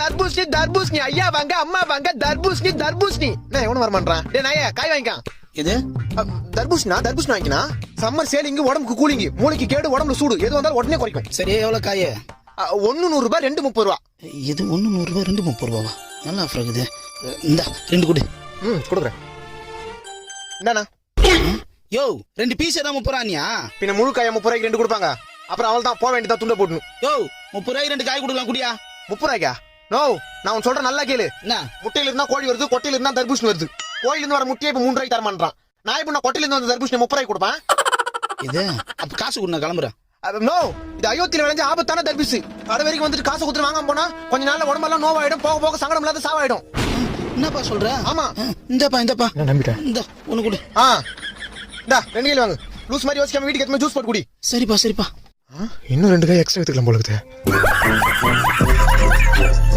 தர்பூசணி தர்பூசணி ஐயா வாங்க அம்மா வாங்க தர்பூசணி தர்பூசணி நான் எவனும் வர மாட்டான் டேய் நாயே காய் வாங்கிக்கான் இது தர்பூசணி வாங்கினா சம்மர் சேலிங் உடம்புக்கு கூலிங் மூளைக்கு கேடு உடம்புல சூடு எது வந்தாலும் உடனே குறைக்கும் சரி எவ்வளவு காய்? 1 100 ரூபாய் 2 30 ரூபா இது 1 100 ரூபாய் 2 30 ரூபாவா? நல்லா ஆஃபர் இருக்குது. இந்த 2 கொடு. கொடுக்குறேன். என்னண்ணா யோ 2 பீஸ் தான் 30 ரூபாயா? பின்ன முழு காய 30 ரூபாய்க்கு 2 கொடுப்பாங்க. அப்புறம் அவள் தான் போக வேண்டியதா துண்ட போடணும். யோ 30 ரூபாய்க்கு 2 காய் கொடுக்கலாம் குடியா? 30 ரூபாய்க்கா? நோ நான் உன் சொல்ற நல்லா கேளு. என்ன முட்டையில இருந்தா கோழி வருது, கொட்டையில இருந்தா தர்பூசணி வருது. கோயில இருந்து வர முட்டையை இப்ப 3 ரூபாய்க்கு தர மாட்டான். நான் இப்ப கொட்டையில இருந்து வந்த தர்பூசணி 30 ரூபாய்க்கு கொடுப்பேன். இது அப்ப காசு கொடு, நான் கிளம்புறேன். நோ இது அயோத்தியில விளைஞ்ச ஆபத்தான தர்பூசு. கடை வரைக்கும் வந்துட்டு காசு கொடுத்து வாங்காம போனா கொஞ்ச நாள்ல உடம்பெல்லாம் நோவாயிடும், போக போக சங்கடம் இல்லாத சாவாயிடும். என்னப்பா சொல்ற? ஆமா இந்தப்பா நான் நம்பிட்டேன். இந்த ஒண்ணு கொடு. இந்தா 2 கிலோ வாங்கு. லூஸ் மாதிரி யோசிக்காம வீட்டுக்கு எடுத்து ஜூஸ் போட்டு குடி. சரிப்பா. இன்னும் 2 காய் எக்ஸ்ட்ரா எடுத்துக்கலாம் போல இருக்குது.